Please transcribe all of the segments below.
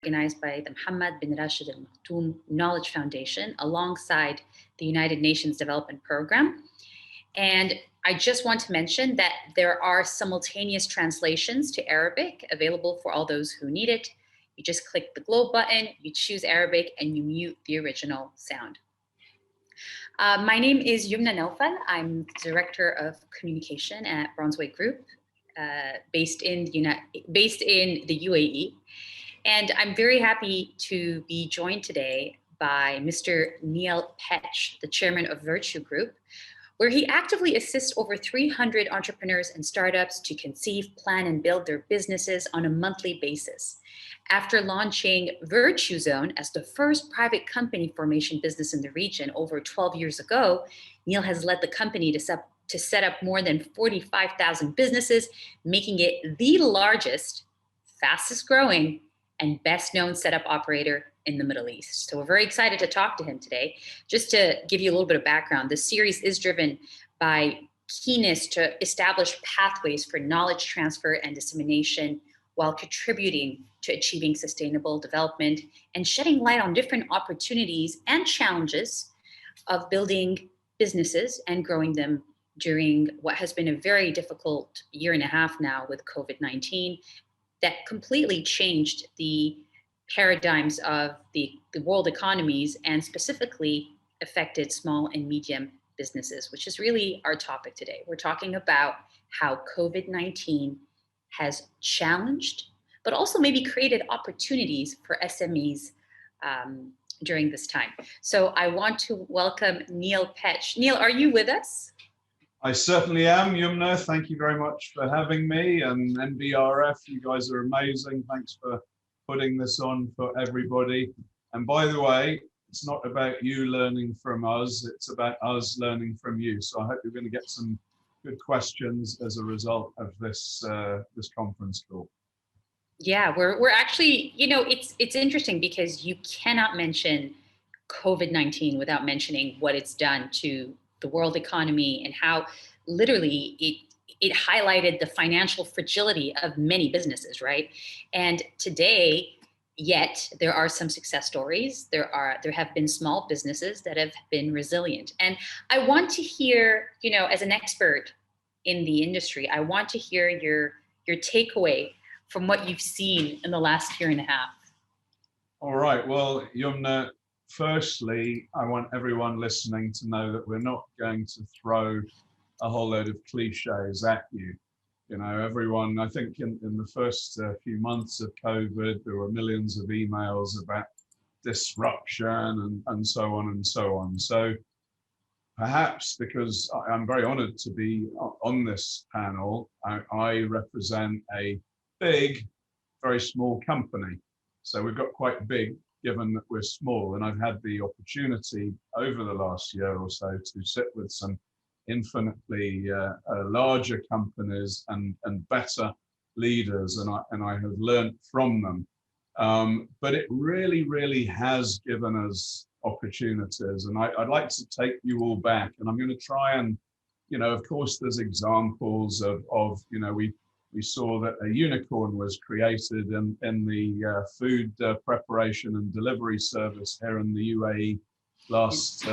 organized by the Mohammed bin Rashid Al Maktoum Knowledge Foundation alongside the United Nations Development Program. And I just want to mention that there are simultaneous translations to Arabic available for all those who need it. You just click the globe button, you choose Arabic, and you mute the original sound. My name is Youmna Naufal. I'm Director of Communication at Brunswick Group, based in the UAE. And I'm very happy to be joined today by Mr. Neil Petch, the chairman of Virtugroup, where he actively assists over 300 entrepreneurs and startups to conceive, plan, and build their businesses on a monthly basis. After launching Virtue Zone as the first private company formation business in the region over 12 years ago, Neil has led the company to set up more than 45,000 businesses, making it the largest, fastest growing, and best known setup operator in the Middle East. So we're very excited to talk to him today. Just to give you a little bit of background, this series is driven by keenness to establish pathways for knowledge transfer and dissemination while contributing to achieving sustainable development and shedding light on different opportunities and challenges of building businesses and growing them during what has been a very difficult year and a half now with COVID-19 that completely changed the paradigms of the world economies and specifically affected small and medium businesses, which is really our topic today. We're talking about how COVID-19 has challenged, but also maybe created opportunities for SMEs during this time. So I want to welcome Neil Petch. Neil, are you with us? I certainly am, Youmna. Thank you very much for having me, and NBRF, you guys are amazing. Thanks for putting this on for everybody. And by the way, it's not about you learning from us, it's about us learning from you. So I hope you're going to get some good questions as a result of this this conference call. Yeah, we're actually, it's interesting because you cannot mention COVID-19 without mentioning what it's done to the world economy and how literally it highlighted the financial fragility of many businesses, right? And today, yet there are some success stories. There have been small businesses that have been resilient. And I want to hear, as an expert in the industry, I want to hear your takeaway from what you've seen in the last year and a half. All right, well, Youmna, firstly, I want everyone listening to know that we're not going to throw a whole load of cliches at you. Everyone, I think in the first few months of COVID, there were millions of emails about disruption and so on and so on. So perhaps because I'm very honored to be on this panel, I represent a big, very small company. So we've got quite big, given that we're small, and I've had the opportunity over the last year or so to sit with some infinitely larger companies and better leaders, and I have learned from them. But it really has given us opportunities, and I'd like to take you all back, and I'm going to try and, of course, there's examples of we saw that a unicorn was created in the food preparation and delivery service here in the UAE last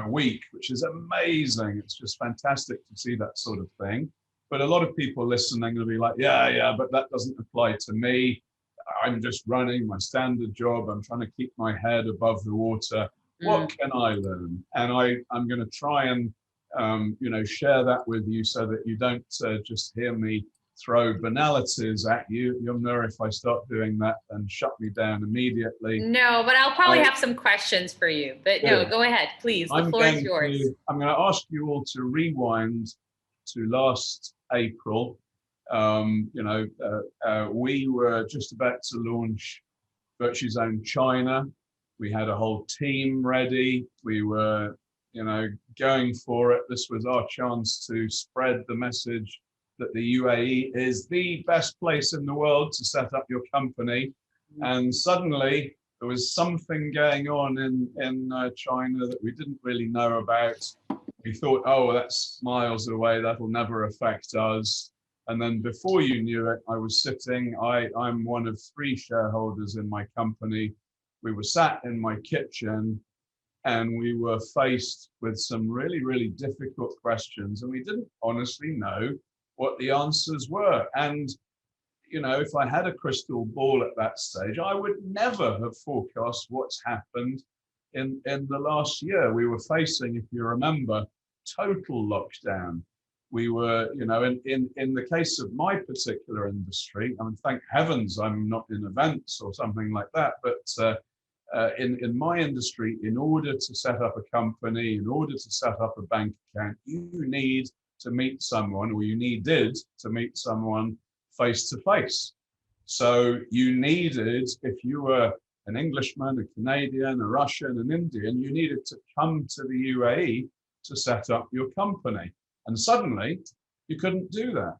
week, which is amazing. It's just fantastic to see that sort of thing. But a lot of people listening will be like, yeah, but that doesn't apply to me. I'm just running my standard job. I'm trying to keep my head above the water. What can I learn? And I'm going to try and share that with you so that you don't just hear me throw banalities at you. Youmna, if I start doing that, then shut me down immediately. No, but I'll probably have some questions for you. But no, go ahead, please. The floor is yours. I'm going to ask you all to rewind to last April. We were just about to launch Virtue Zone China. We had a whole team ready. We were, going for it. This was our chance to spread the message that the UAE is the best place in the world to set up your company. And suddenly there was something going on in China that we didn't really know about. We thought, oh, that's miles away, that'll never affect us. And then before you knew it, I was sitting, I'm one of 3 shareholders in my company. We were sat in my kitchen and we were faced with some really, really difficult questions. And we didn't honestly know what the answers were. And, you know, if I had a crystal ball at that stage, I would never have forecast what's happened in the last year. We were facing, if you remember, total lockdown. We were, you know, in the case of my particular industry, I mean, thank heavens I'm not in events or something like that, but in my industry, in order to set up a company, in order to set up a bank account, you need to meet someone, or you needed to meet someone face to face. So you needed, if you were an Englishman, a Canadian, a Russian, an Indian, you needed to come to the UAE to set up your company. And suddenly you couldn't do that.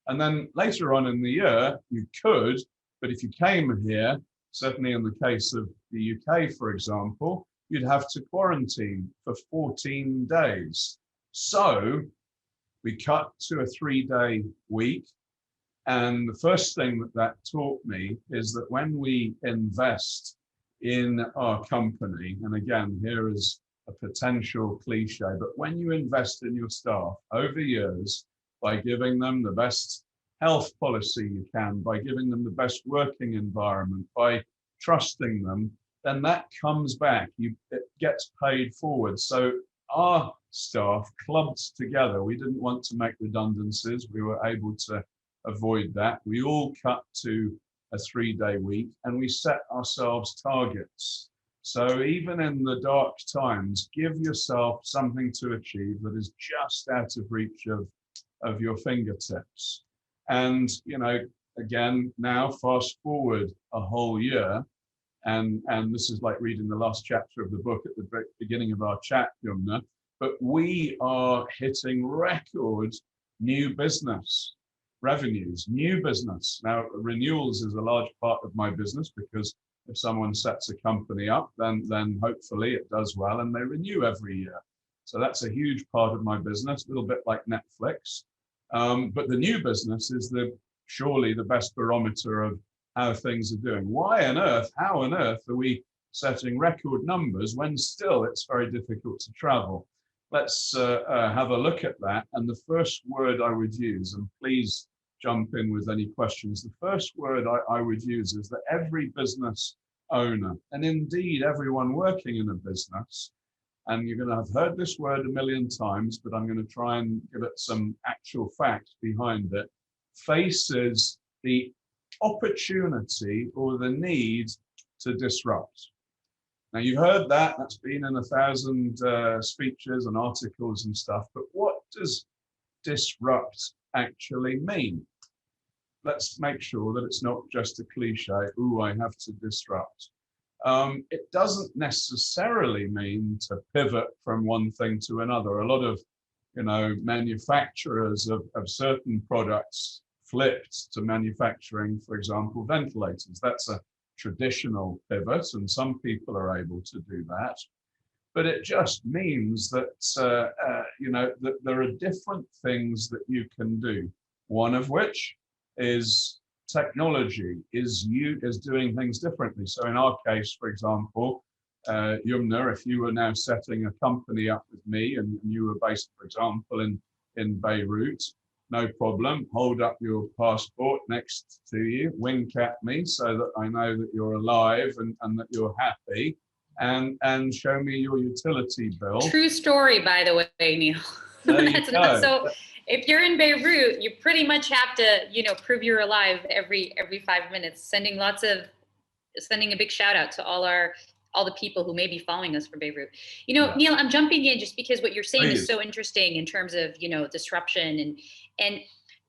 And then later on in the year, you could, but if you came here, certainly in the case of the UK, for example, you'd have to quarantine for 14 days. So we cut to a 3-day week. And the first thing that taught me is that when we invest in our company, and again, here is a potential cliche, but when you invest in your staff over years by giving them the best health policy you can, by giving them the best working environment, by trusting them, then that comes back. It gets paid forward. So our staff clubbed together. We didn't want to make redundancies. We were able to avoid that. We all cut to a 3-day week and we set ourselves targets. So even in the dark times, give yourself something to achieve that is just out of reach of your fingertips. And, you know, again, now fast forward a whole year, and this is like reading the last chapter of the book at the beginning of our chat, Youmna, but we are hitting record new business revenues, new business. Now, renewals is a large part of my business because if someone sets a company up, then hopefully it does well and they renew every year. So that's a huge part of my business, a little bit like Netflix. But the new business is surely the best barometer of how things are doing. How on earth are we setting record numbers when still it's very difficult to travel? Let's have a look at that. And the first word I would use, and please jump in with any questions, the first word I would use is that every business owner, and indeed everyone working in a business, and you're going to have heard this word a million times, but I'm going to try and give it some actual facts behind it, faces the opportunity or the need to disrupt. Now you've heard that, that's been in 1,000 speeches and articles and stuff, but what does disrupt actually mean? Let's make sure that it's not just a cliche, ooh, I have to disrupt. It doesn't necessarily mean to pivot from one thing to another. A lot of, you know, manufacturers of certain products flipped to manufacturing, for example, ventilators. That's a traditional pivot, and some people are able to do that. But it just means that, you know, that there are different things that you can do. One of which is technology, is doing things differently. So in our case, for example, Youmna, if you were now setting a company up with me and you were based, for example, in Beirut, no problem, hold up your passport next to you, wink at me so that I know that you're alive and that you're happy, and show me your utility bill. True story, by the way, Neil. There you go. So if you're in Beirut, you pretty much have to, you know, prove you're alive every 5 minutes, sending a big shout out to all the people who may be following us from Beirut. You know, yeah. Neil, I'm jumping in just because what you're saying is so interesting in terms of, you know, disruption and,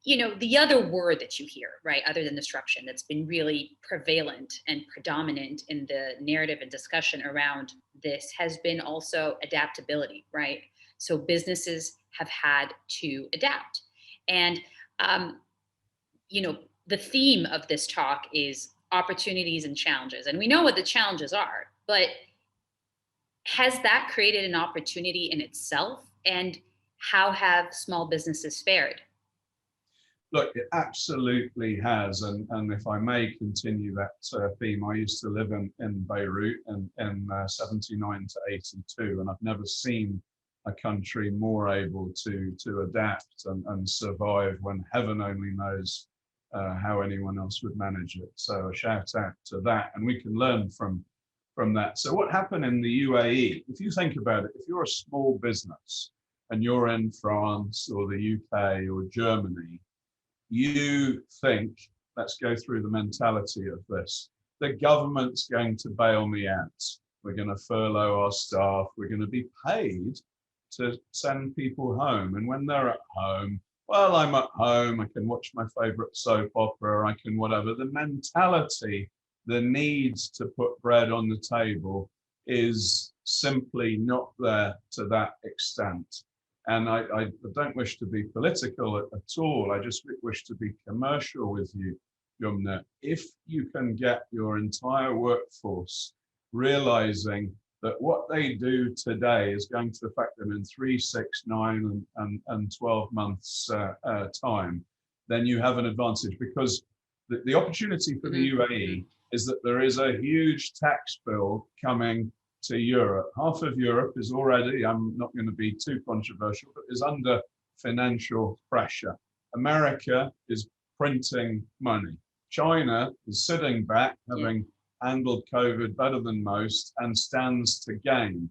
you know, the other word that you hear, right, other than disruption, that's been really prevalent and predominant in the narrative and discussion around this has been also adaptability, right? So businesses have had to adapt. And, you know, the theme of this talk is opportunities and challenges. And we know what the challenges are, but has that created an opportunity in itself? And how have small businesses fared? Look, it absolutely has. And if I may continue that theme, I used to live in Beirut in 79 to 82, and I've never seen a country more able to adapt and survive when heaven only knows how anyone else would manage it. So a shout out to that, and we can learn from that. So what happened in the UAE, if you think about it, if you're a small business and you're in France or the UK or Germany, you think, let's go through the mentality of this, the government's going to bail me out. We're going to furlough our staff. We're going to be paid to send people home. And when they're at home, well, I'm at home, I can watch my favorite soap opera, I can whatever. The mentality, the needs to put bread on the table is simply not there to that extent. And I don't wish to be political at all. I just wish to be commercial with you, Youmna. If you can get your entire workforce realizing that what they do today is going to affect them in 3, 6, 9, and 12 months time, then you have an advantage, because the opportunity for the UAE is that there is a huge tax bill coming to Europe. Half of Europe is already, I'm not going to be too controversial, but is under financial pressure. America is printing money. China is sitting back, having handled COVID better than most, and stands to gain.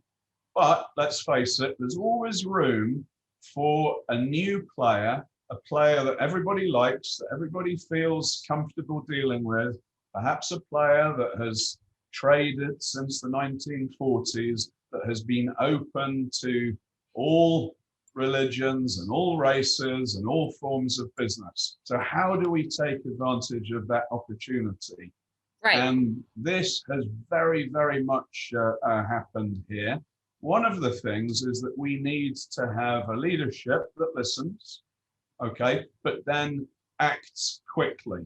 But let's face it, there's always room for a new player, a player that everybody likes, that everybody feels comfortable dealing with, perhaps a player that has traded since the 1940s, that has been open to all religions and all races and all forms of business. So how do we take advantage of that opportunity? Right. And this has very, very much happened here. One of the things is that we need to have a leadership that listens, okay, but then acts quickly.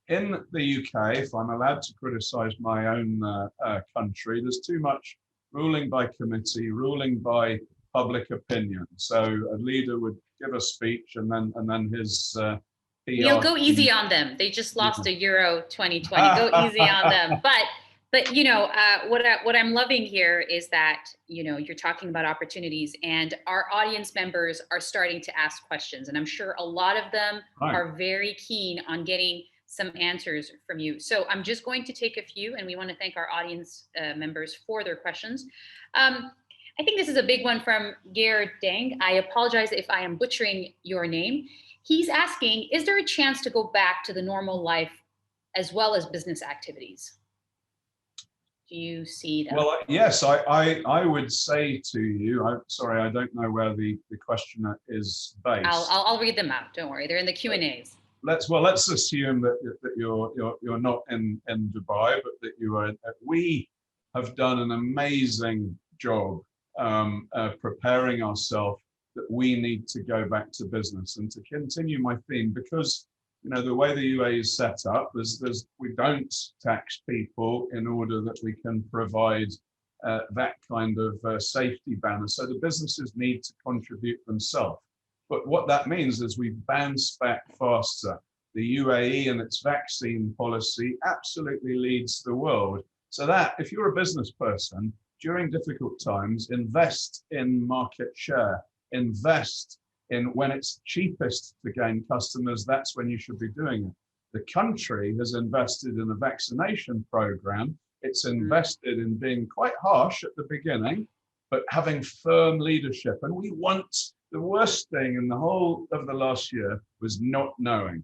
In the UK, if I'm allowed to criticize my own country, there's too much ruling by committee, ruling by public opinion. So a leader would give a speech, and then his Neil, go easy on them. They just lost a Euro 2020. Go easy on them. But you know, what I'm loving here is that, you know, you're talking about opportunities, and our audience members are starting to ask questions, and I'm sure a lot of them are very keen on getting some answers from you. So I'm just going to take a few, and we want to thank our audience members for their questions. I think this is a big one from Ger Deng. I apologize if I am butchering your name. He's asking, is there a chance to go back to the normal life as well as business activities? Do you see that? Well, yes, I would say to you, I'm sorry, I don't know where the question is based. I'll read them out. Don't worry, they're in the Q&As. Let's assume that you're not in Dubai, but that you are. We have done an amazing job preparing ourselves that we need to go back to business. And to continue my theme, because you know the way the UAE is set up, we don't tax people in order that we can provide that kind of safety banner. So the businesses need to contribute themselves. But what that means is we bounce back faster. The UAE and its vaccine policy absolutely leads the world. So that if you're a business person, during difficult times, invest in market share, invest in when it's cheapest to gain customers, that's when you should be doing it. The country has invested in a vaccination program. It's invested in being quite harsh at the beginning, but having firm leadership. And we want, the worst thing in the whole of the last year was not knowing.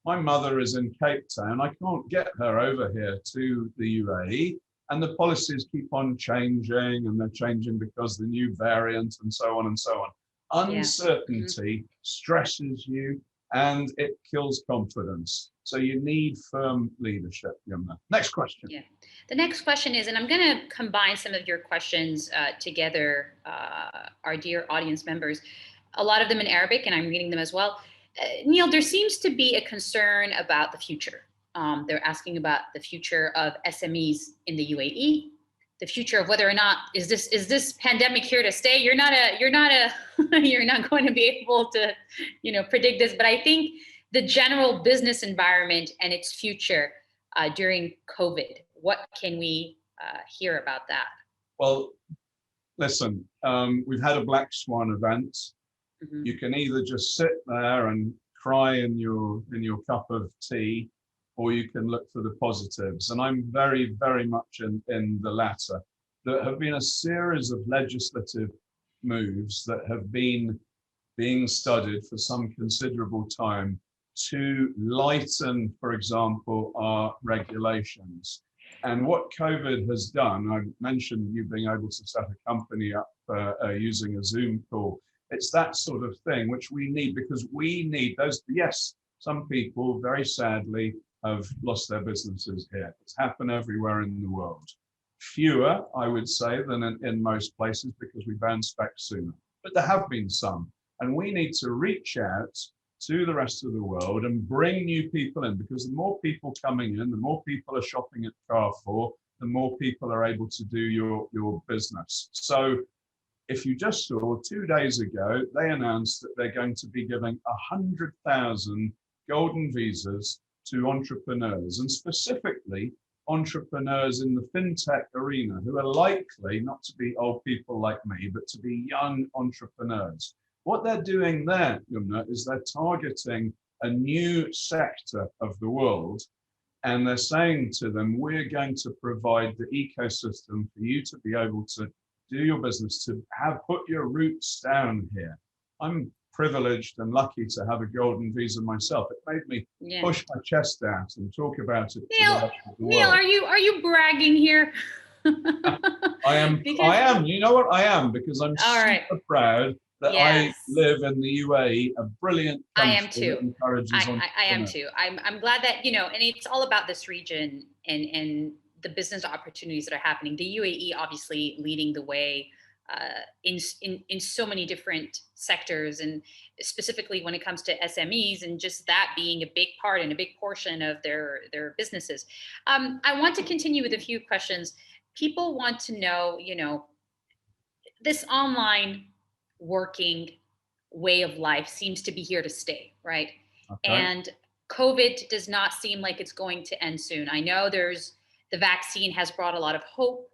My mother is in Cape Town. I can't get her over here to the UAE. And the policies keep on changing, and they're changing because the new variant and so on and so on. Uncertainty stresses you and it kills confidence. So you need firm leadership, Youmna. Next question. Yeah. The next question is, and I'm going to combine some of your questions together, our dear audience members, a lot of them in Arabic, and I'm reading them as well. Neil, there seems to be a concern about the future. They're asking about the future of SMEs in the UAE, the future of whether or not is this pandemic here to stay. You're not you're not going to be able to, predict this. But I think the general business environment and its future during COVID. What can we hear about that? Well, listen, we've had a black swan event. Mm-hmm. You can either just sit there and cry in your cup of tea, or you can look for the positives. And I'm very, very much in the latter. There have been a series of legislative moves that have been being studied for some considerable time to lighten, for example, our regulations. And what COVID has done, I mentioned you being able to set a company up using a Zoom call. It's that sort of thing which we need, because we need those. Yes, some people very sadly have lost their businesses here. It's happened everywhere in the world. Fewer, I would say, than in most places, because we bounce back sooner. But there have been some. And we need to reach out to the rest of the world and bring new people in, because the more people coming in, the more people are shopping at Carrefour, the more people are able to do your business. So if you just saw 2 days ago, they announced that they're going to be giving 100,000 golden visas to entrepreneurs, and specifically entrepreneurs in the fintech arena, who are likely not to be old people like me, but to be young entrepreneurs. What they're doing there, Youmna, is they're targeting a new sector of the world, and they're saying to them, we're going to provide the ecosystem for you to be able to do your business, to have put your roots down here. I'm privileged and lucky to have a golden visa myself. It made me push my chest out and talk about it. Neil, are you bragging here? I am. You know what? I am, because I'm super proud that I live in the UAE, a brilliant country. I am too. That encourages I am too. I'm glad that, and it's all about this region and the business opportunities that are happening. The UAE obviously leading the way in so many different sectors, and specifically when it comes to SMEs, and just that being a big part and a big portion of their businesses. I want to continue with a few questions. People want to know, this online working way of life seems to be here to stay, right? Okay. And COVID does not seem like it's going to end soon. I know the vaccine has brought a lot of hope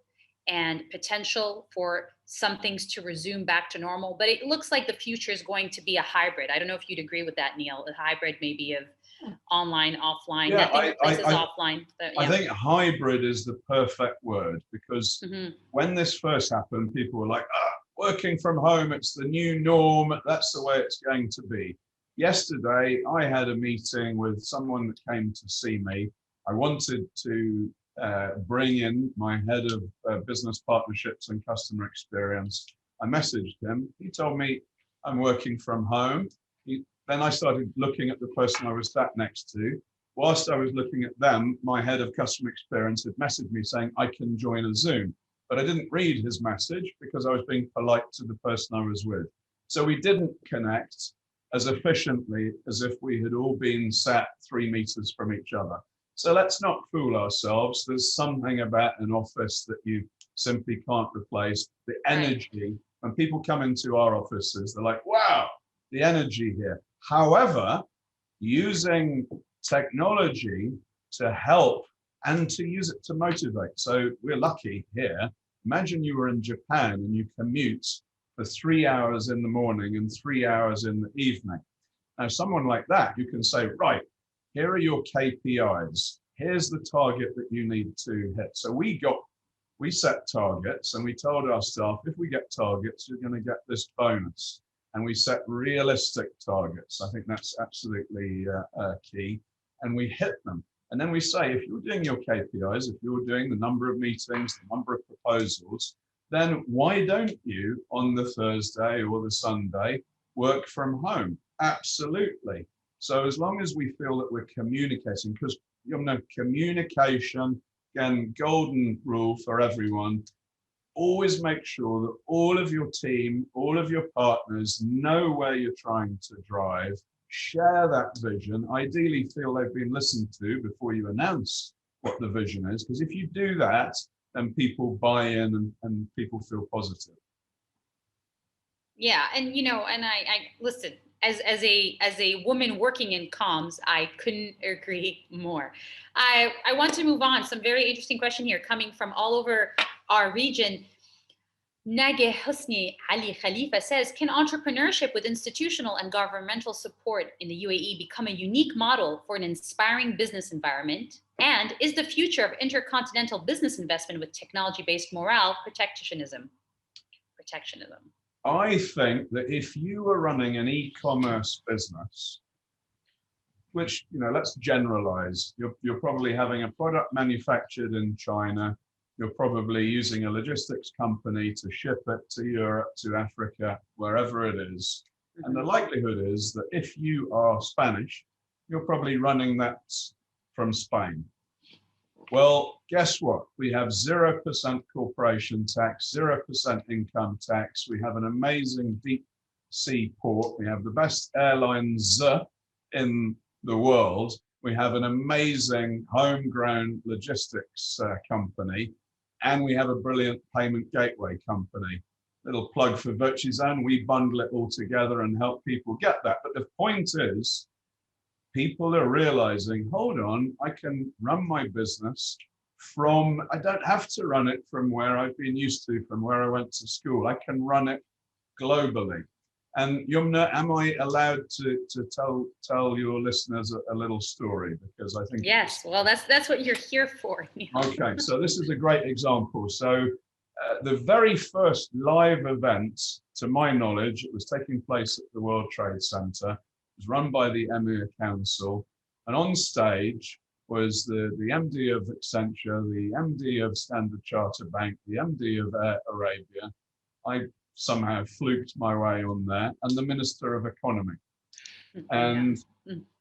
and potential for some things to resume back to normal, but it looks like the future is going to be a hybrid. I don't know if you'd agree with that, Neil, a hybrid maybe of online, offline, nothing replaces offline. But, I think hybrid is the perfect word, because when this first happened, people were like, working from home, it's the new norm, that's the way it's going to be. Yesterday, I had a meeting with someone that came to see me. I wanted to bring in my head of business partnerships and customer experience. I messaged him. He told me I'm working from home. Then I started looking at the person I was sat next to. Whilst I was looking at them, my head of customer experience had messaged me saying I can join a Zoom. But I didn't read his message because I was being polite to the person I was with. So we didn't connect as efficiently as if we had all been sat 3 meters from each other. So let's not fool ourselves. There's something about an office that you simply can't replace. The energy, when people come into our offices, they're like, wow, the energy here. However, using technology to help and to use it to motivate. So we're lucky here. Imagine you were in Japan and you commute for 3 hours in the morning and 3 hours in the evening. Now, someone like that, you can say, right, here are your KPIs. Here's the target that you need to hit. So we set targets, and we told our staff, if we get targets, you're going to get this bonus. And we set realistic targets. I think that's absolutely key. And we hit them. And then we say, if you're doing your KPIs, if you're doing the number of meetings, the number of proposals, then why don't you on the Thursday or the Sunday work from home? Absolutely. So as long as we feel that we're communicating, because communication, again, golden rule for everyone, always make sure that all of your team, all of your partners know where you're trying to drive. Share that vision. Ideally feel they've been listened to before you announce what the vision is, because if you do that, then people buy in and people feel positive. Yeah, and I listen, as a woman working in comms, I couldn't agree more. I want to move on. Some very interesting question here coming from all over our region. Nagih Husni Ali Khalifa says, can entrepreneurship with institutional and governmental support in the UAE become a unique model for an inspiring business environment? And is the future of intercontinental business investment with technology-based morale protectionism? I think that if you were running an e-commerce business, which, let's generalize, you're probably having a product manufactured in China, you're probably using a logistics company to ship it to Europe, to Africa, wherever it is. And the likelihood is that if you are Spanish, you're probably running that from Spain. Well, guess what? We have 0% corporation tax, 0% income tax. We have an amazing deep sea port. We have the best airlines in the world. We have an amazing homegrown logistics company. And we have a brilliant payment gateway company. Little plug for Virtuzone. We bundle it all together and help people get that. But the point is, people are realizing, hold on, I can run my business I don't have to run it from where I've been used to, from where I went to school. I can run it globally. And Youmna, am I allowed to tell your listeners a little story? Because I think yes, well, that's what you're here for. Okay, so this is a great example. So the very first live event, to my knowledge, it was taking place at the World Trade Center. It was run by the Emir Council, and on stage was the MD of Accenture, the MD of Standard Chartered Bank, the MD of Air Arabia. I somehow fluked my way on there, and the Minister of Economy. And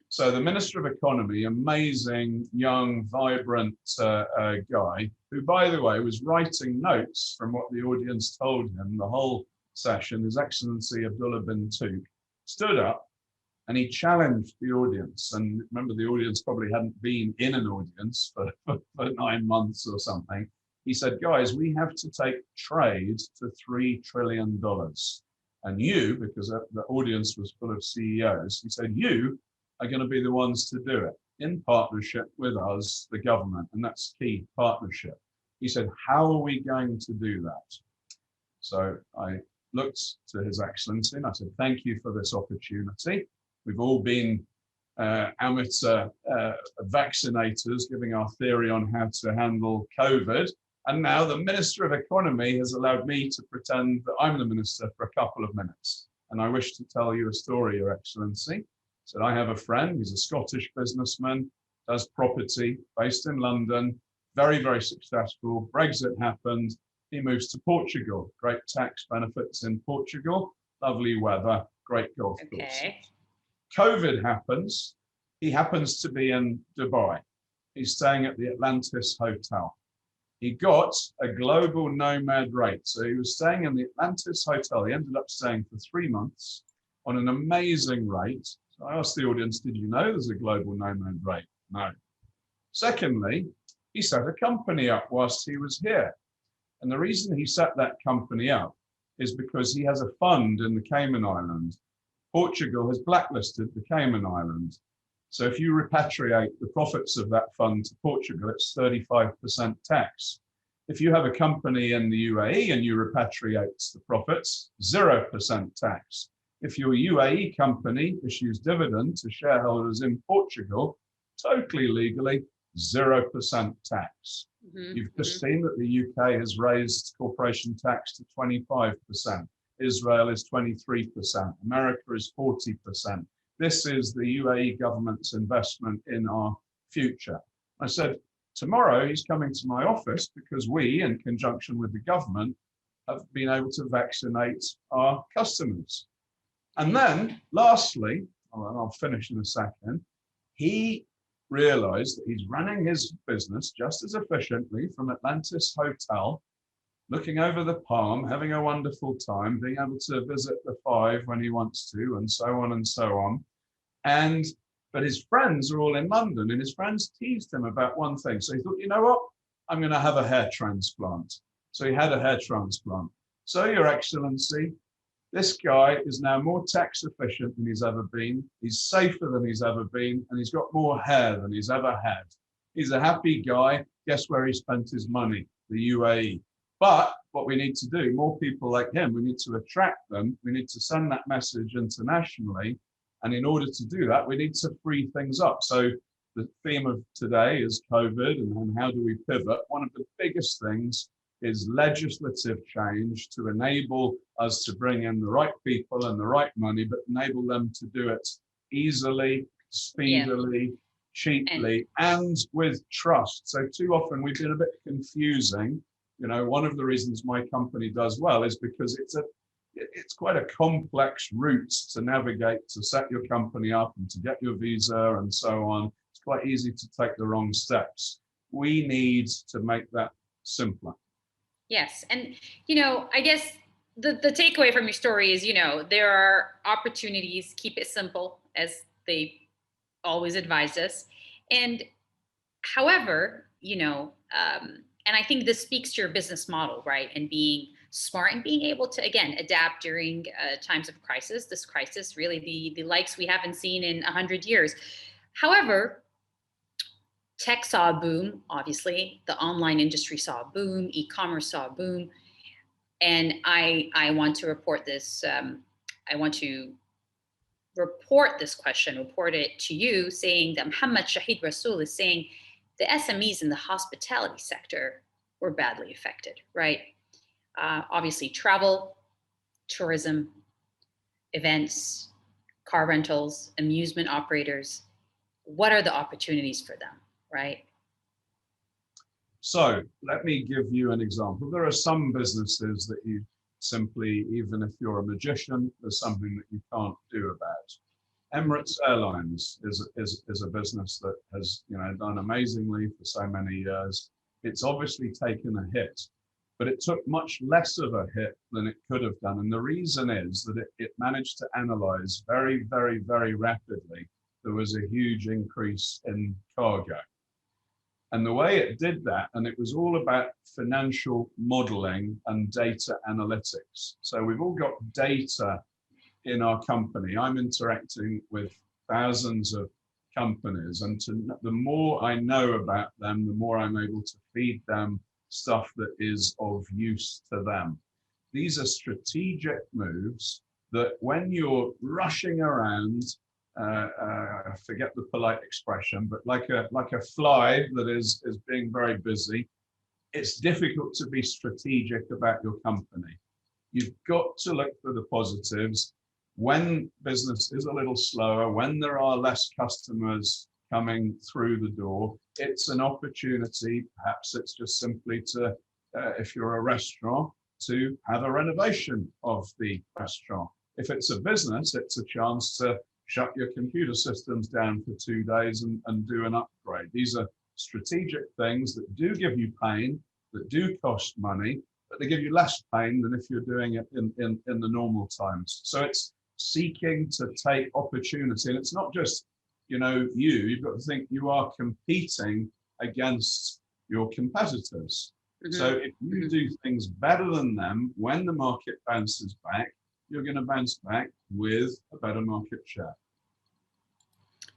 so the Minister of Economy, amazing, young, vibrant guy, who, by the way, was writing notes from what the audience told him the whole session. His Excellency Abdullah bin Tuq stood up and he challenged the audience. And remember, the audience probably hadn't been in an audience for 9 months or something. He said, guys, we have to take trade to $3 trillion. And you, because the audience was full of CEOs, he said, you are going to be the ones to do it in partnership with us, the government. And that's key, partnership. He said, how are we going to do that? So I looked to His Excellency and I said, thank you for this opportunity. We've all been amateur vaccinators giving our theory on how to handle COVID. And now the Minister of Economy has allowed me to pretend that I'm the minister for a couple of minutes. And I wish to tell you a story, Your Excellency. So I have a friend, he's a Scottish businessman, does property, based in London, very, very successful. Brexit happened, he moves to Portugal. Great tax benefits in Portugal, lovely weather, great golf courses. COVID happens, he happens to be in Dubai. He's staying at the Atlantis Hotel. He got a global nomad rate. So he was staying in the Atlantis Hotel. He ended up staying for 3 months on an amazing rate. So I asked the audience, did you know there's a global nomad rate? No. Secondly, he set a company up whilst he was here. And the reason he set that company up is because he has a fund in the Cayman Islands. Portugal has blacklisted the Cayman Islands. So if you repatriate the profits of that fund to Portugal, it's 35% tax. If you have a company in the UAE and you repatriate the profits, 0% tax. If your UAE company issues dividend to shareholders in Portugal, totally legally, 0% tax. You've just seen that the UK has raised corporation tax to 25%. Israel is 23%. America is 40%. This is the UAE government's investment in our future. I said, tomorrow he's coming to my office because we, in conjunction with the government, have been able to vaccinate our customers. And then, lastly, and I'll finish in a second, he realized that he's running his business just as efficiently from Atlantis Hotel, looking over the palm, having a wonderful time, being able to visit the Five when he wants to, and so on and so on. But his friends are all in London, and his friends teased him about one thing. So he thought, you know what? I'm going to have a hair transplant. So he had a hair transplant. So, Your Excellency, this guy is now more tax efficient than he's ever been. He's safer than he's ever been, and he's got more hair than he's ever had. He's a happy guy. Guess where he spent his money? The UAE. But what we need to do, more people like him, we need to attract them. We need to send that message internationally. And in order to do that, we need to free things up. So the theme of today is COVID and how do we pivot? One of the biggest things is legislative change to enable us to bring in the right people and the right money, but enable them to do it easily, speedily, cheaply, and with trust. So too often we've been a bit confusing. You know, one of the reasons my company does well is because it's quite a complex route to navigate, to set your company up and to get your visa and so on. It's quite easy to take the wrong steps. We need to make that simpler. Yes. And, you know, I guess the takeaway from your story is, you know, there are opportunities, keep it simple, as they always advise us. And however, you know, and I think this speaks to your business model, right? And being smart and being able to, again, adapt during times of crisis. This crisis, really the likes we haven't seen in 100 years. However, tech saw a boom, obviously. The online industry saw a boom. E-commerce saw a boom. And I want to report this. I want to report this question, report it to you, saying that Muhammad Shahid Rasul is saying the SMEs in the hospitality sector were badly affected, right? Obviously, travel, tourism, events, car rentals, amusement operators. What are the opportunities for them, right? So let me give you an example. There are some businesses that you simply, even if you're a magician, there's something that you can't do about. Emirates Airlines is a business that has, you know, done amazingly for so many years. It's obviously taken a hit, but it took much less of a hit than it could have done. And the reason is that it managed to analyze very, very, very rapidly. There was a huge increase in cargo. And the way it did that, and it was all about financial modeling and data analytics. So we've all got data in our company. I'm interacting with thousands of companies, and the more I know about them, the more I'm able to feed them stuff that is of use to them. These are strategic moves that when you're rushing around, I forget the polite expression, but like a fly that is being very busy, it's difficult to be strategic about your company. You've got to look for the positives. When business is a little slower, when there are less customers coming through the door, it's an opportunity. Perhaps it's just simply to, if you're a restaurant, to have a renovation of the restaurant. If it's a business, it's a chance to shut your computer systems down for 2 days and do an upgrade. These are strategic things that do give you pain, that do cost money, but they give you less pain than if you're doing it in the normal times. So it's seeking to take opportunity. And it's not just, you know, you've got to think you are competing against your competitors. Mm-hmm. So if you do things better than them, when the market bounces back, you're going to bounce back with a better market share.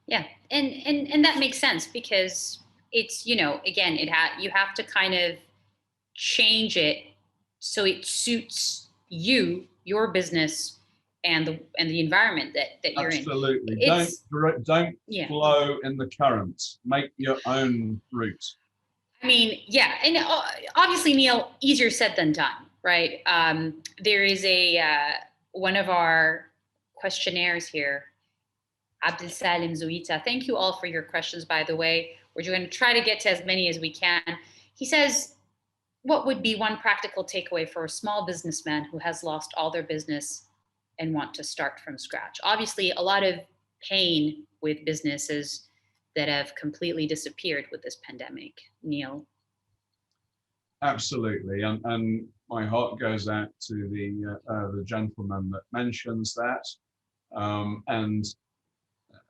Yeah, and that makes sense because it's, you know, again, you have to kind of change it so it suits you, your business, and the environment that you're in. Absolutely. Don't flow in the current. Make your own route. I mean, yeah, and obviously, Neil, easier said than done, right? There is one of our questionnaires here, Abdel Salim Zuita. Thank you all for your questions, by the way. We're going to try to get to as many as we can. He says, what would be one practical takeaway for a small businessman who has lost all their business and want to start from scratch? Obviously, a lot of pain with businesses that have completely disappeared with this pandemic. Neil? Absolutely, and my heart goes out to the gentleman that mentions that. And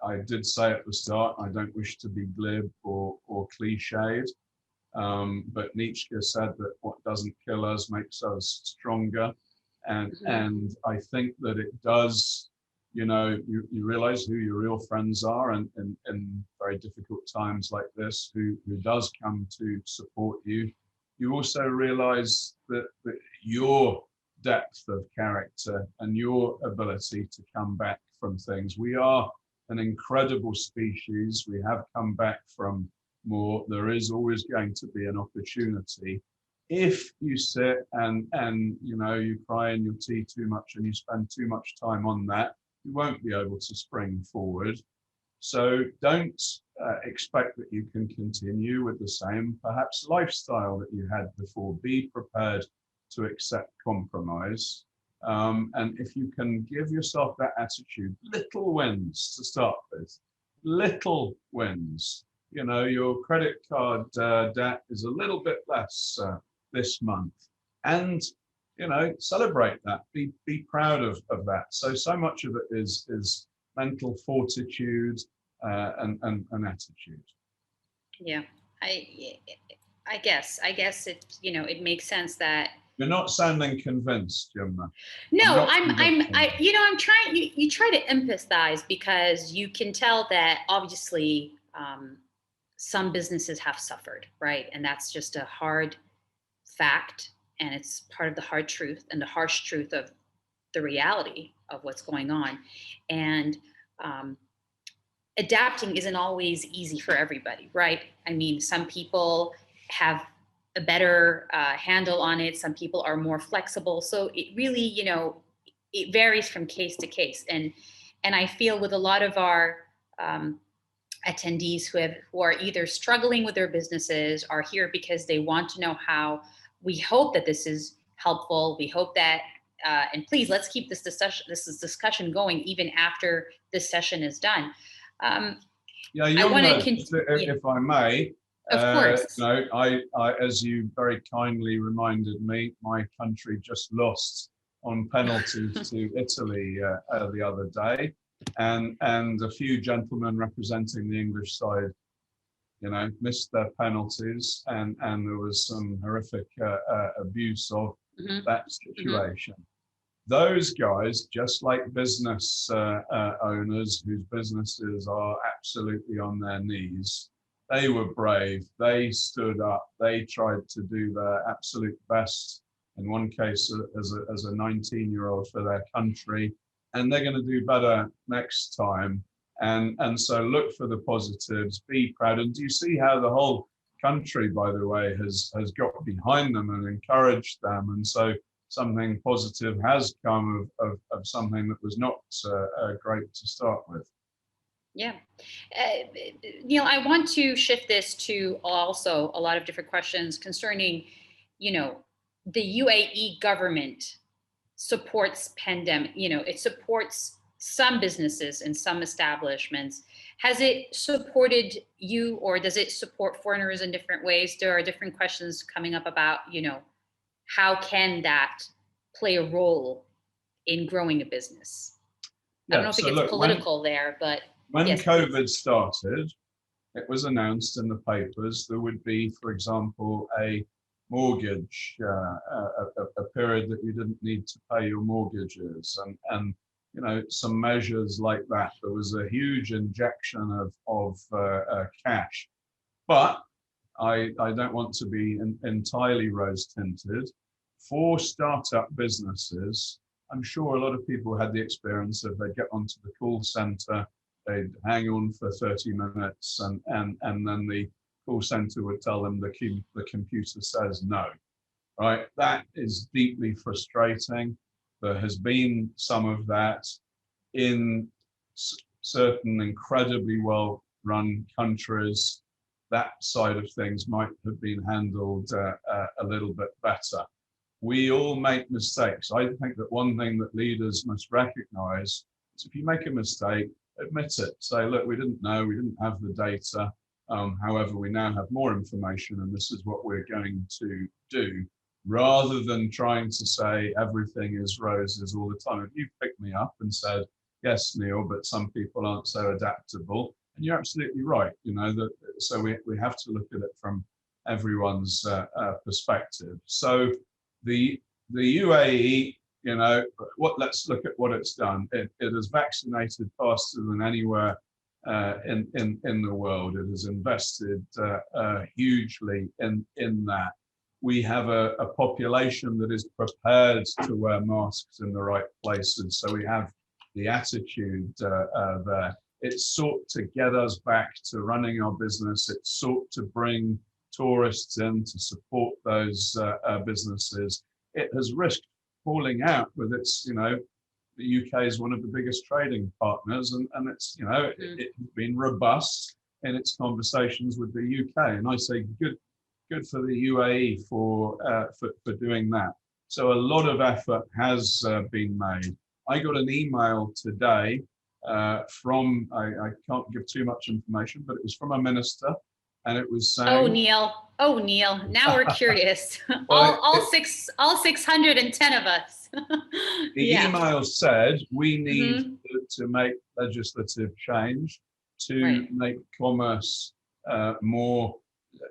I did say at the start, I don't wish to be glib or cliched, But Nietzsche said that what doesn't kill us makes us stronger. And I think that it does, you realize who your real friends are, and in very difficult times like this, who does come to support you. You also realize that your depth of character and your ability to come back from things. We are an incredible species. We have come back from more. There is always going to be an opportunity. If you sit and you cry in your tea too much and you spend too much time on that, you won't be able to spring forward. So don't expect that you can continue with the same perhaps lifestyle that you had before. Be prepared to accept compromise. And if you can give yourself that attitude, little wins to start with, little wins. Your credit card debt is a little bit less this month, and celebrate that. Be proud of that. So much of it is mental fortitude and attitude. Yeah, I guess it it makes sense that. You're not sounding convinced, Youmna. No, I'm trying. You try to empathize because you can tell that obviously some businesses have suffered, right? And that's just a hard fact, and it's part of the hard truth and the harsh truth of the reality of what's going on. And adapting isn't always easy for everybody, right? I mean, some people have a better handle on it. Some people are more flexible. So it really, it varies from case to case. And I feel with a lot of our attendees who are either struggling with their businesses, are here because they want to know how. We hope that this is helpful. We hope that, and please, let's keep this discussion going even after this session is done. Yeah, I want to if I may. Of course. I, as you very kindly reminded me, my country just lost on penalties to Italy the other day, and a few gentlemen representing the English side, missed their penalties, and there was some horrific abuse of that situation. Those guys, just like business owners whose businesses are absolutely on their knees, they were brave. They stood up. They tried to do their absolute best. In one case, as a 19-year-old for their country, and they're going to do better next time. And so look for the positives. Be proud. And do you see how the whole country, by the way, has got behind them and encouraged them? And so something positive has come of something that was not great to start with. Yeah. Neil, I want to shift this to also a lot of different questions concerning, the UAE government supports pandemic, it supports some businesses and some establishments. Has it supported you, or does it support foreigners in different ways? There are different questions coming up about, how can that play a role in growing a business? I don't know if it gets political there, but when yes, COVID please. started, it was announced in the papers there would be, for example, a mortgage, a period that you didn't need to pay your mortgages, and some measures like that. There was a huge injection of cash, but I don't want to be entirely rose-tinted. For startup businesses, I'm sure a lot of people had the experience of they get onto the call center, they'd hang on for 30 minutes, and then the call center would tell them the computer says no, right? That is deeply frustrating. There has been some of that in certain incredibly well-run countries. That side of things might have been handled a little bit better. We all make mistakes. I think that one thing that leaders must recognize is if you make a mistake, admit it. Say, look, we didn't know, we didn't have the data. However, we now have more information, and this is what we're going to do, rather than trying to say everything is roses all the time. If you picked me up and said, yes, Neil, but some people aren't so adaptable, and you're absolutely right, so we have to look at it from everyone's perspective. So the UAE, you know, let's look at what it's done. It has vaccinated faster than anywhere in the world. It has invested hugely in that. We have a population that is prepared to wear masks in the right places. So we have the attitude there. It sought to get us back to running our business. It sought to bring tourists in to support those businesses. It has risked falling out with its, you know, the UK is one of the biggest trading partners, and it's, you know, it's been robust in its conversations with the UK. And I say good for the UAE for doing that. So a lot of effort has been made. I got an email today from, I can't give too much information, but it was from a minister, and it was saying, oh Neil, now we're curious. Well, all 610 of us. The email said we need to make legislative change to make commerce more,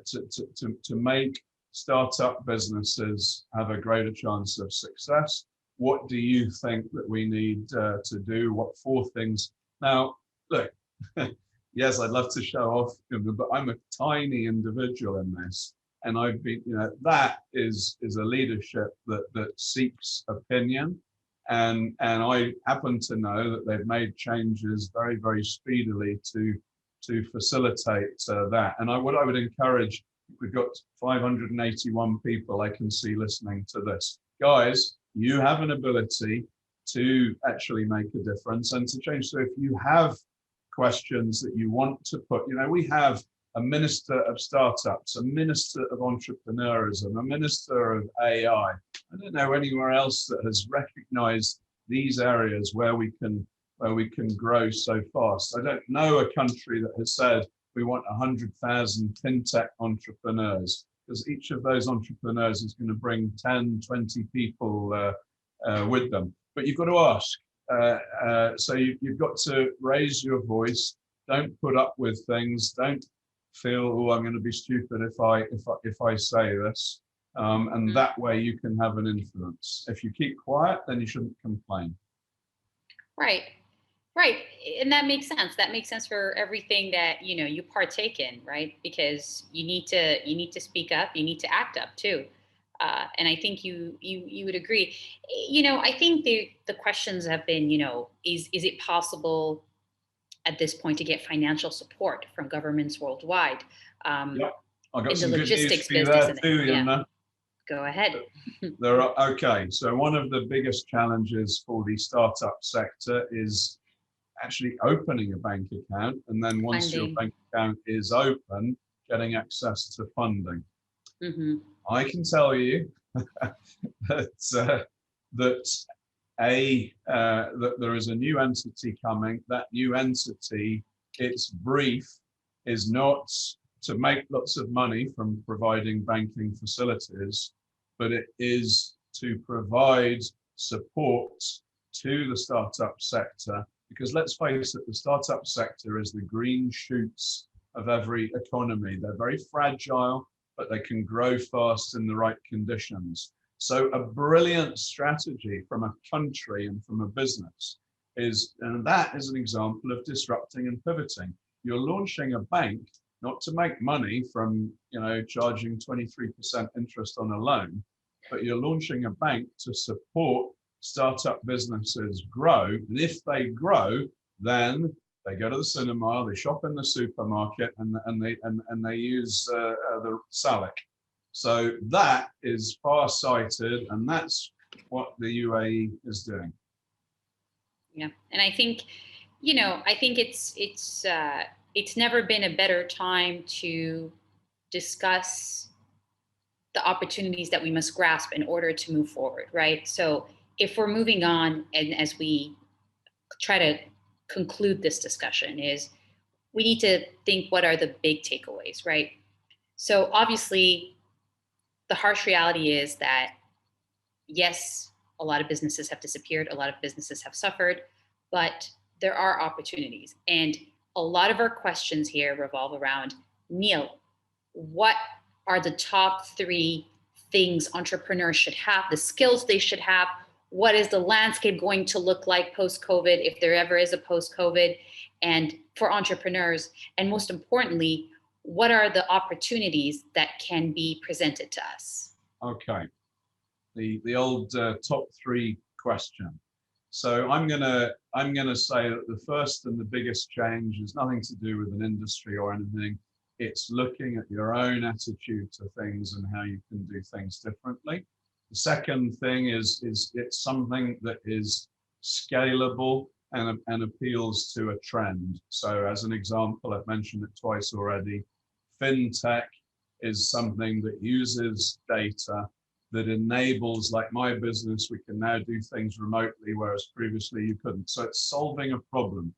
to make startup businesses have a greater chance of success. What do you think that we need to do? What 4 things? Now, look, yes, I'd love to show off, but I'm a tiny individual in this. And I've been, you know, that is a leadership that seeks opinion. And I happen to know that they've made changes very, very speedily to facilitate that. And what I would encourage, we've got 581 people I can see listening to this. Guys, you have an ability to actually make a difference and to change. So if you have questions that you want to put, you know, we have a minister of startups, a minister of entrepreneurism, a minister of AI. I don't know anywhere else that has recognized these areas where we can grow so fast. I don't know a country that has said we want 100,000 fintech entrepreneurs, because each of those entrepreneurs is going to bring 10, 20 people with them. But you've got to ask. So you've got to raise your voice. Don't put up with things. Don't feel, oh, I'm going to be stupid if I say this. And that way you can have an influence. If you keep quiet, then you shouldn't complain. Right. And that makes sense. That makes sense for everything that, you know, you partake in, right? Because you need to speak up, you need to act up too. And I think you would agree. You know, I think the questions have been, you know, is it possible at this point to get financial support from governments worldwide? Yep. I got in some the good logistics news for you business. there too, Youmna. Go ahead. Okay, so one of the biggest challenges for the startup sector is actually opening a bank account, and then once your bank account is open, getting access to funding. I can tell you that there is a new entity coming. That new entity, its brief is not to make lots of money from providing banking facilities, but it is to provide support to the startup sector. Because let's face it, the startup sector is the green shoots of every economy. They're very fragile, but they can grow fast in the right conditions. So a brilliant strategy from a country and from a business is, and that is an example of disrupting and pivoting. You're launching a bank not to make money from, you know, charging 23% interest on a loan, but you're launching a bank to support startup businesses grow. And if they grow, then they go to the cinema, they shop in the supermarket, and they use the Salic. So that is far-sighted, and that's what the UAE is doing. Yeah, and I think, you know, I think it's never been a better time to discuss the opportunities that we must grasp in order to move forward, right? So if we're moving on, and as we try to conclude this discussion, is we need to think, what are the big takeaways, right? So obviously, the harsh reality is that, yes, a lot of businesses have disappeared, a lot of businesses have suffered, but there are opportunities. And a lot of our questions here revolve around, Neil, what are the top 3 things entrepreneurs should have, the skills they should have? What is the landscape going to look like post-COVID, if there ever is a post-COVID, and for entrepreneurs? And most importantly, what are the opportunities that can be presented to us? Okay, the old top 3 question. So I'm gonna say that the first and the biggest change is nothing to do with an industry or anything. It's looking at your own attitude to things and how you can do things differently. The second thing is it's something that is scalable and appeals to a trend. So as an example, I've mentioned it twice already, fintech is something that uses data, that enables, like my business, we can now do things remotely, whereas previously you couldn't. So it's solving a problem.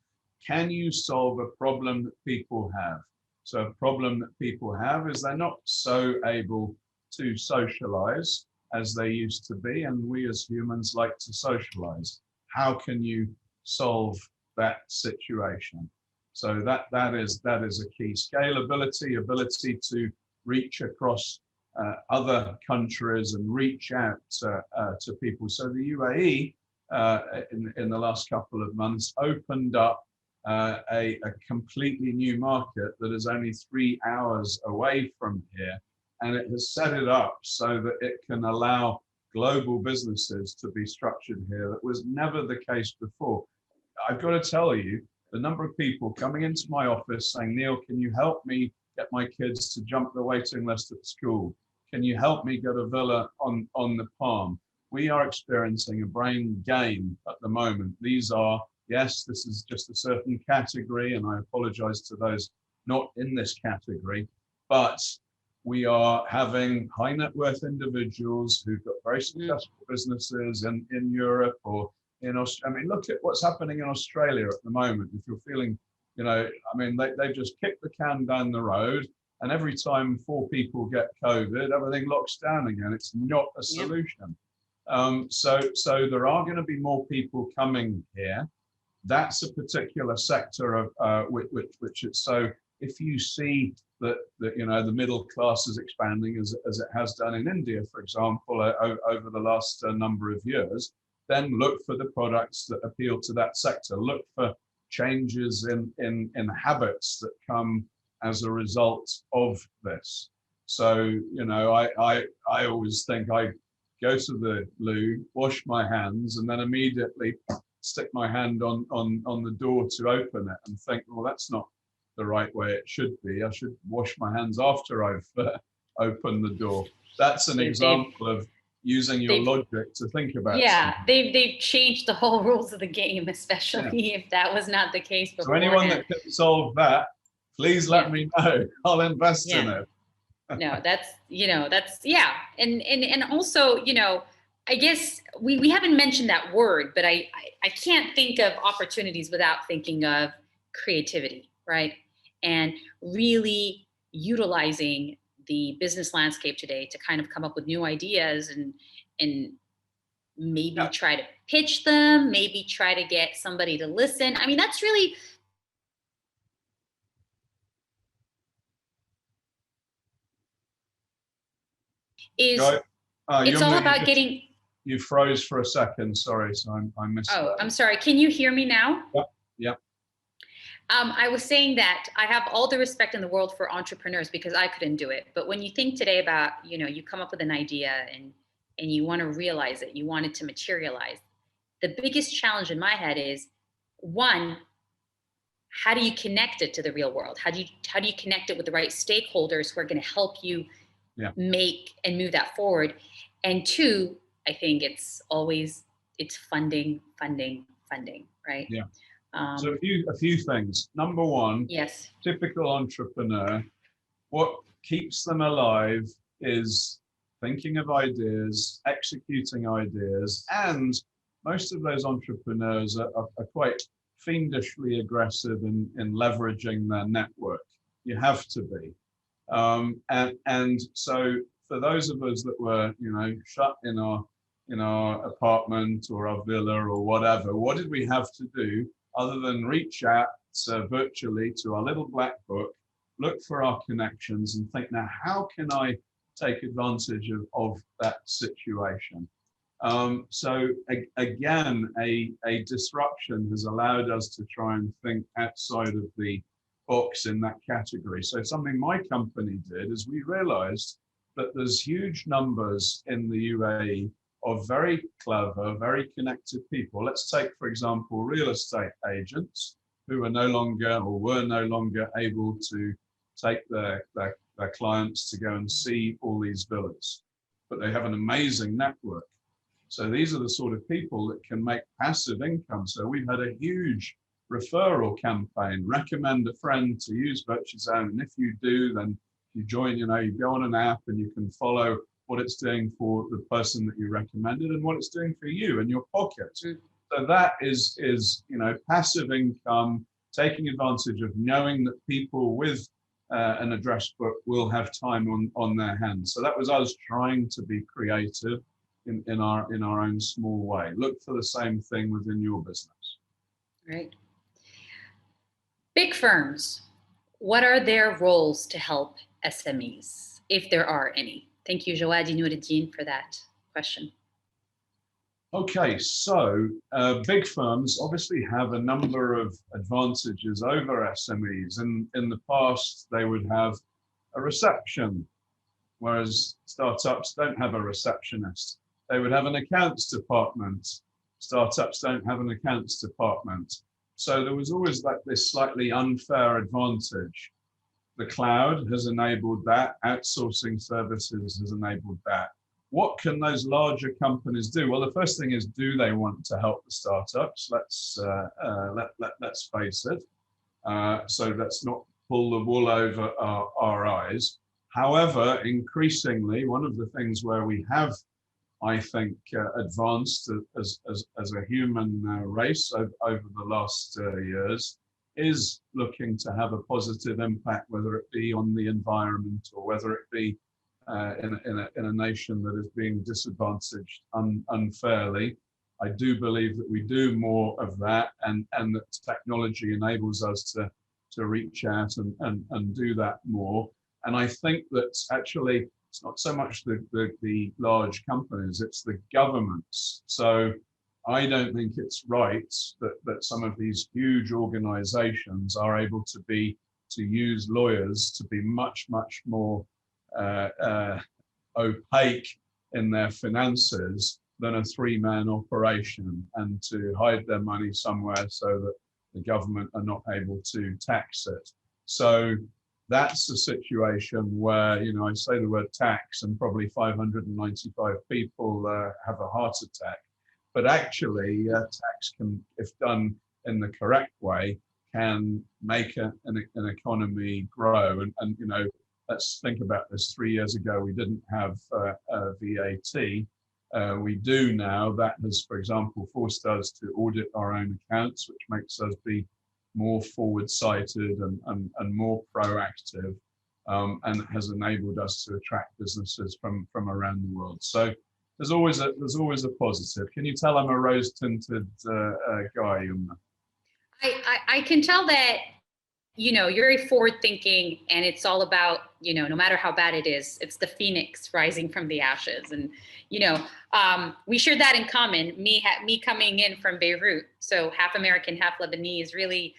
Can you solve a problem that people have? So a problem that people have is they're not so able to socialize as they used to be, and we as humans like to socialize. How can you solve that situation? So that is a key. Scalability, ability to reach across other countries and reach out to people. So the UAE in the last couple of months opened up a completely new market that is only 3 hours away from here, and it has set it up so that it can allow global businesses to be structured here. That was never the case before. I've got to tell you, the number of people coming into my office saying, Neil, can you help me get my kids to jump the waiting list at school? Can you help me get a villa on the Palm? We are experiencing a brain gain at the moment. These are, yes, this is just a certain category, and I apologize to those not in this category, but we are having high net worth individuals who've got very successful businesses in Europe or in Australia. I mean, look at what's happening in Australia at the moment. If you're feeling, I mean, they've just kicked the can down the road, and every time 4 people get COVID, everything locks down again. It's not a solution. So there are going to be more people coming here. That's a particular sector of which it's so. If you see that the middle class is expanding as it has done in India, for example, over the last number of years, then look for the products that appeal to that sector. Look for changes in habits that come as a result of this. So I always think I go to the loo, wash my hands, and then immediately stick my hand on the door to open it, and think, well, that's not the right way it should be. I should wash my hands after I've opened the door. That's an example of using your logic to think about. Yeah, they've changed the whole rules of the game, especially if that was not the case before. So anyone that can solve that, please let me know. I'll invest in it. No, that's and also, I guess we haven't mentioned that word, but I can't think of opportunities without thinking of creativity, right? And really utilizing the business landscape today to kind of come up with new ideas and maybe try to pitch them, maybe try to get somebody to listen. I mean, that's really it's all about getting. You froze for a second. Sorry, so I missed. Oh, I'm sorry. Can you hear me now? Yep. I was saying that I have all the respect in the world for entrepreneurs because I couldn't do it. But when you think today about, you come up with an idea and you want to realize it, you want it to materialize. The biggest challenge in my head is, one, how do you connect it to the real world? How do you connect it with the right stakeholders who are going to help you make and move that forward? And 2, I think it's funding, right? Yeah. So a few things. Number 1, yes, typical entrepreneur, what keeps them alive is thinking of ideas, executing ideas, and most of those entrepreneurs are quite fiendishly aggressive in leveraging their network. You have to be. And so for those of us that were, shut in our apartment or our villa or whatever, what did we have to do other than reach out virtually to our little black book, look for our connections and think, now, how can I take advantage of that situation? Again, a disruption has allowed us to try and think outside of the box in that category. So something my company did is we realized that there's huge numbers in the UAE of very clever, very connected people. Let's take, for example, real estate agents who are no longer or were no longer able to take their clients to go and see all these villas, but they have an amazing network. So these are the sort of people that can make passive income. So we've had a huge referral campaign, recommend a friend to use Virtuzone. And if you do, then you join, you go on an app and you can follow what it's doing for the person that you recommended and what it's doing for you in your pocket. So that is passive income, taking advantage of knowing that people with an address book will have time on their hands. So that was us trying to be creative in our own small way. Look for the same thing within your business. Right. Big firms, what are their roles to help SMEs, if there are any? Thank you, Jawadi Nuruddin, for that question. Okay, so big firms obviously have a number of advantages over SMEs. In the past, they would have a reception, whereas startups don't have a receptionist. They would have an accounts department. Startups don't have an accounts department. So there was always like this slightly unfair advantage. The cloud has enabled that. Outsourcing services has enabled that. What can those larger companies do? Well, the first thing is, do they want to help the startups? Let's face it. So let's not pull the wool over our eyes. However, increasingly, one of the things where we have, I think, advanced as a human race over the last years is looking to have a positive impact, whether it be on the environment or whether it be in a nation that is being disadvantaged unfairly. I do believe that we do more of that, and that technology enables us to reach out and do that more. And I think that actually it's not so much the large companies, it's the governments. So I don't think it's right that some of these huge organizations are able to use lawyers to be much more opaque in their finances than a three-man operation, and to hide their money somewhere so that the government are not able to tax it. So that's a situation where, I say the word tax and probably 595 people have a heart attack. But actually, tax can, if done in the correct way, can make an economy grow. And let's think about this. 3 years ago, we didn't have VAT. We do now. That has, for example, forced us to audit our own accounts, which makes us be more forward-sighted and more proactive, and has enabled us to attract businesses from around the world. So there's always a positive. Can you tell I'm a rose-tinted guy, Youmna? I can tell that you're very forward-thinking, and it's all about no matter how bad it is, it's the phoenix rising from the ashes. And we share that in common. Me coming in from Beirut, so half American, half Lebanese, really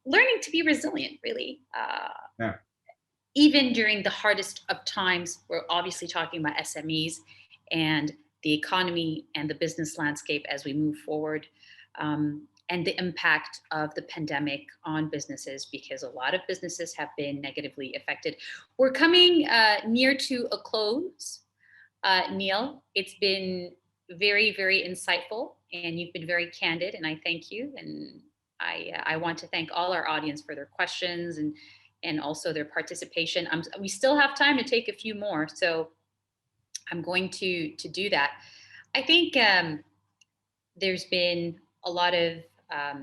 learning to be resilient. Really, yeah. Even during the hardest of times, we're obviously talking about SMEs and the economy and the business landscape as we move forward. And the impact of the pandemic on businesses, because a lot of businesses have been negatively affected. We're coming near to a close. Neil, it's been very, very insightful, and you've been very candid, and I thank you. And I want to thank all our audience for their questions and also their participation. We still have time to take a few more, so I'm going to do that. I think there's been a lot of I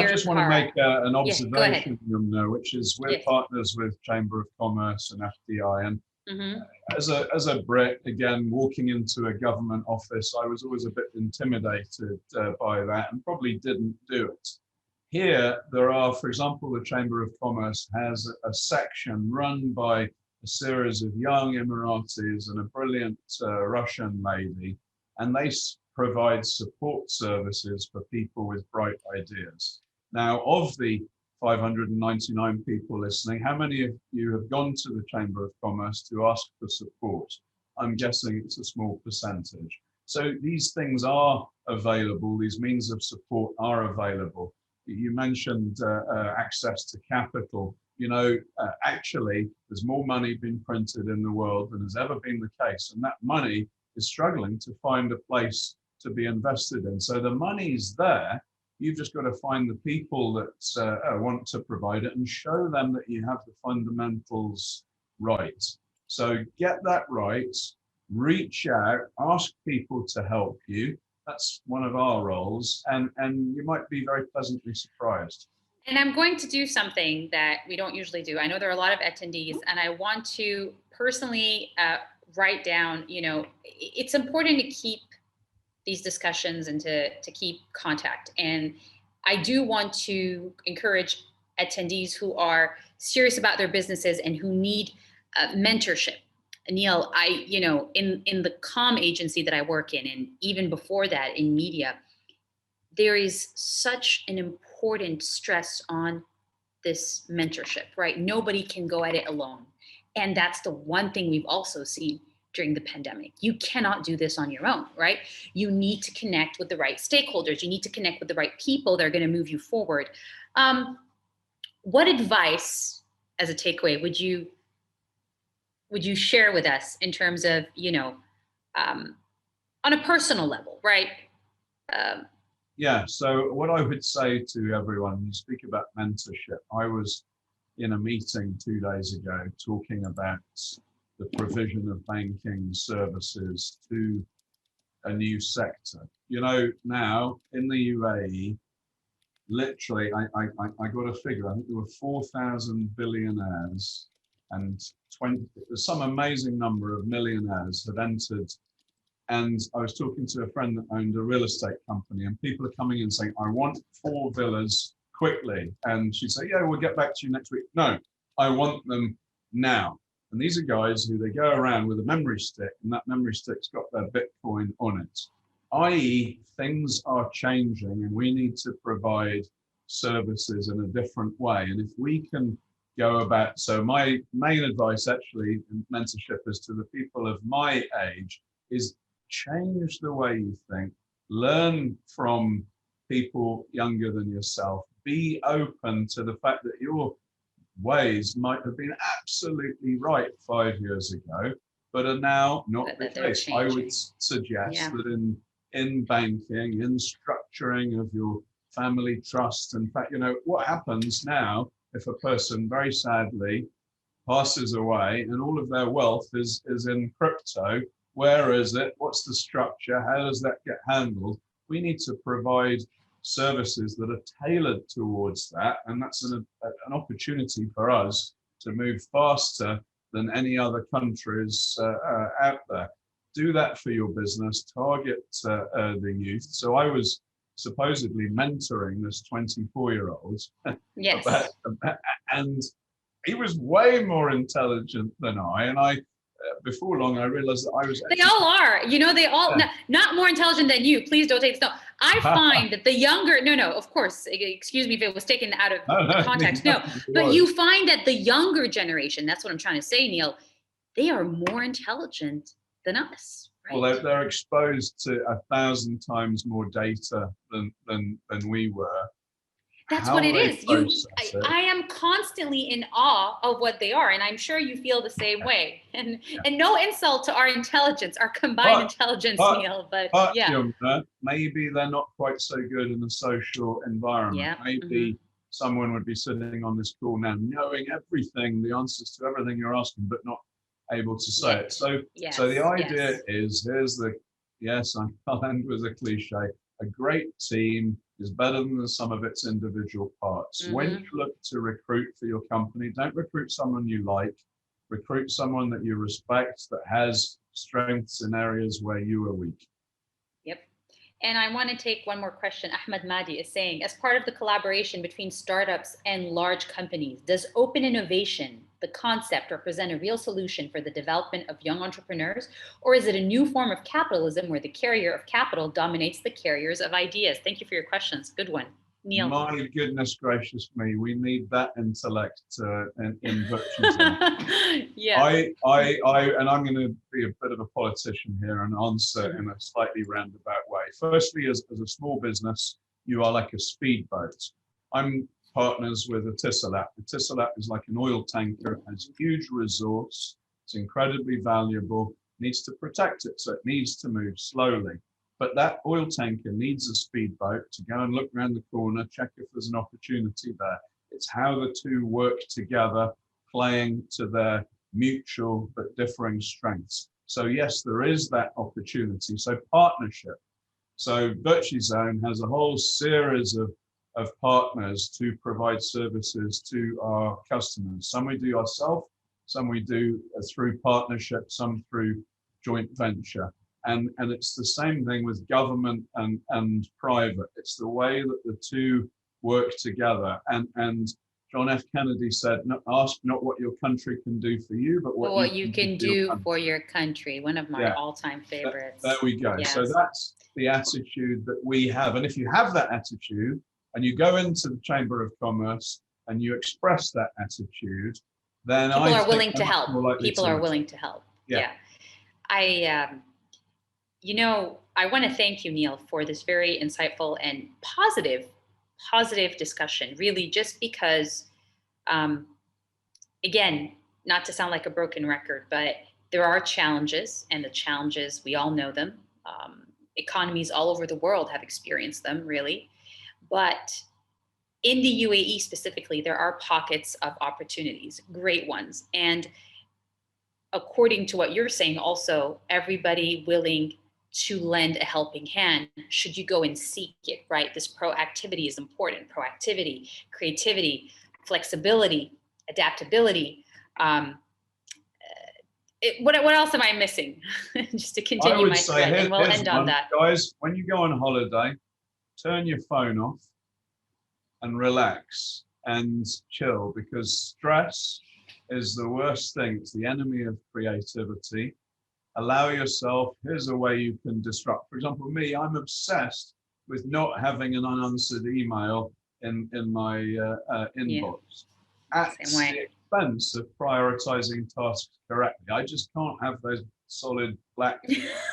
just want to make an observation, Youmna, which is we're partners with Chamber of Commerce and FDI, and as a Brit, again, walking into a government office, I was always a bit intimidated by that, and probably didn't do it. Here, there are, for example, the Chamber of Commerce has a section run by a series of young Emiratis and a brilliant Russian lady, and they provide support services for people with bright ideas. Now, of the 599 people listening, how many of you have gone to the Chamber of Commerce to ask for support? I'm guessing it's a small percentage. So these things are available, these means of support are available. You mentioned access to capital. You know, actually, there's more money being printed in the world than has ever been the case, and that money is struggling to find a place to be invested in. So the money's there. You've just got to find the people that want to provide it and show them that you have the fundamentals right. So get that right, reach out, ask people to help you. That's one of our roles, and you might be very pleasantly surprised. And I'm going to do something that we don't usually do. I know there are a lot of attendees, and I want to personally write down, you know, it's important to keep these discussions and to keep contact. And I do want to encourage attendees who are serious about their businesses and who need mentorship. Neil, you know, in the comm agency that I work in, and even before that in media, there is such an important stress on this mentorship, right? Nobody can go at it alone. And that's the one thing we've also seen during the pandemic. You cannot do this on your own, right? You need to connect with the right stakeholders. You need to connect with the right people that are going to move you forward. What advice, as a takeaway, would you share with us in terms of, you know, on a personal level, right? Yeah, so what I would say to everyone, you speak about mentorship. I was in a meeting 2 days ago talking about the provision of banking services to a new sector. You know, now in the UAE, literally, I got a figure, I think there were 4,000 billionaires and some amazing number of millionaires had entered. And I was talking to a friend that owned a real estate company, and people are coming in saying, I want 4 villas quickly. And she'd say, yeah, we'll get back to you next week. No, I want them now. And these are guys who they go around with a memory stick, and that memory stick's got their Bitcoin on it. i.e., things are changing and we need to provide services in a different way. And if we can go about, so my main advice actually in mentorship is to the people of my age is change the way you think, learn from people younger than yourself, be open to the fact that your ways might have been absolutely right 5 years ago, but are now not the case. I would suggest that in banking, in structuring of your family trust, in fact, you know, what happens now if a person very sadly passes away and all of their wealth is in crypto? Where is it? What's the structure? How does that get handled? We need to provide services that are tailored towards that. And that's an opportunity for us to move faster than any other countries out there. Do that for your business, target the youth. So I was supposedly mentoring this 24-year-old. Yes. And he was way more intelligent than I. And before long, I realized that I was. They all are, you know, they all, not more intelligent than you. Please don't take this. No, I find that the younger, no, of course, excuse me if it was taken out of context. No, but you find that the younger generation, that's what I'm trying to say, Neil, they are more intelligent than us. Right? Well, they're exposed to 1,000 times more data than we were. That's what it is. I am constantly in awe of what they are, and I'm sure you feel the same way. And no insult to our intelligence, our combined intelligence, Neil, but yeah. Youmna, maybe they're not quite so good in the social environment. Yeah. Maybe someone would be sitting on this call now, knowing everything, the answers to everything you're asking, but not able to say it. So the idea is, I'll end with a cliche. A great team is better than the sum of its individual parts. When you look to recruit for your company, don't recruit someone you like, recruit someone that you respect, that has strengths in areas where you are weak. Yep. And I want to take one more question. Ahmed Madi is saying, as part of the collaboration between startups and large companies, does open innovation, the concept, represent a real solution for the development of young entrepreneurs? Or is it a new form of capitalism where the carrier of capital dominates the carriers of ideas? Thank you for your questions. Good one. Neil. My goodness gracious me, we need that intellect in Virtugroup. Yeah. And I'm going to be a bit of a politician here and answer in a slightly roundabout way. Firstly, as a small business, you are like a speedboat. I'm partners with a Etisalat. Etisalat is like an oil tanker. It has huge resource. It's incredibly valuable. Needs to protect it, so it needs to move slowly. But that oil tanker needs a speedboat to go and look around the corner, check if there's an opportunity there. It's how the two work together, playing to their mutual but differing strengths. So yes, there is that opportunity. So partnership. So VirtuZone has a whole series of partners to provide services to our customers. Some we do ourselves, some we do through partnership, some through joint venture. And it's the same thing with government and private. It's the way that the two work together. And John F. Kennedy said, ask not what your country can do for you, but what you can do for your country. One of my all-time favorites. There we go. Yes. So that's the attitude that we have. And if you have that attitude and you go into the Chamber of Commerce and you express that attitude, then people are willing to help. People are willing to help. Yeah. I want to thank you, Neil, for this very insightful and positive discussion, really, just because, again, not to sound like a broken record, but there are challenges, and the challenges, we all know them. Economies all over the world have experienced them, really. But in the UAE specifically, there are pockets of opportunities, great ones. And according to what you're saying, also, everybody willing to lend a helping hand should you go and seek it, right? This proactivity is important. Proactivity, creativity, flexibility, adaptability. What else am I missing? Just to continue my thread, and we'll end on that. Guys, when you go on holiday, turn your phone off and relax and chill, because stress is the worst thing. It's the enemy of creativity. Allow yourself, here's a way you can disrupt. For example, me, I'm obsessed with not having an unanswered email in my inbox. At the expense of prioritizing tasks correctly. I just can't have those solid black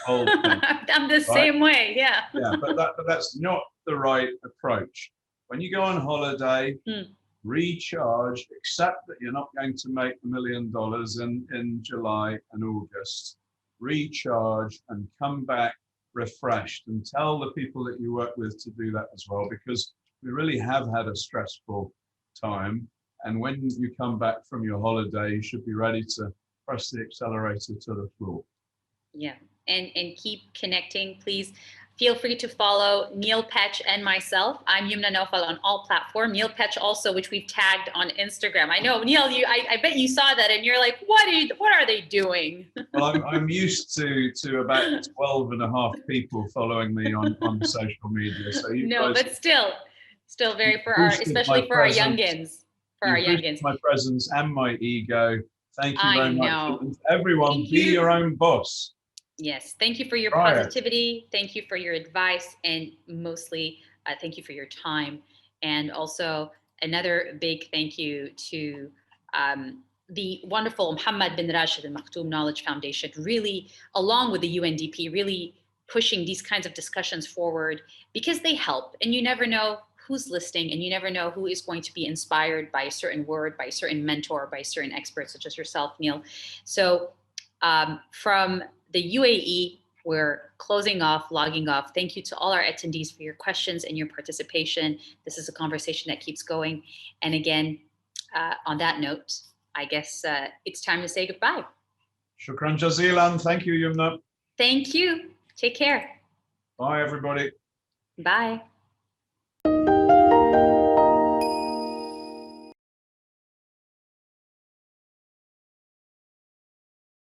hole things. I'm the same way, yeah. Yeah, but that's not the right approach. When you go on holiday, recharge, accept that you're not going to make $1 million in July and August. Recharge and come back refreshed, and tell the people that you work with to do that as well, because we really have had a stressful time. And when you come back from your holiday, you should be ready to press the accelerator to the floor. Yeah, and keep connecting, please. Feel free to follow Neil Petch and myself. I'm Youmna Naufal on all platforms. Neil Petch also, which we've tagged on Instagram. I know, Neil, I bet you saw that and you're like, what are they doing? Well, I'm used to about 12 and a half people following me on social media. So you guys, but still very especially for our youngins. My presence and my ego. Thank you very much. And everyone, be your own boss. Yes, thank you for your positivity. Thank you for your advice, and mostly thank you for your time. And also another big thank you to the wonderful Mohammed bin Rashid Al Maktoum Knowledge Foundation, really, along with the UNDP, really pushing these kinds of discussions forward, because they help, and you never know who's listening, and you never know who is going to be inspired by a certain word, by a certain mentor, by a certain expert, such as yourself, Neil. So from the UAE, we're logging off. Thank you to all our attendees for your questions and your participation. This is a conversation that keeps going. And again, on that note, I guess it's time to say goodbye. Shukran jazilan. Thank you, Youmna. Thank you. Take care. Bye, everybody. Bye.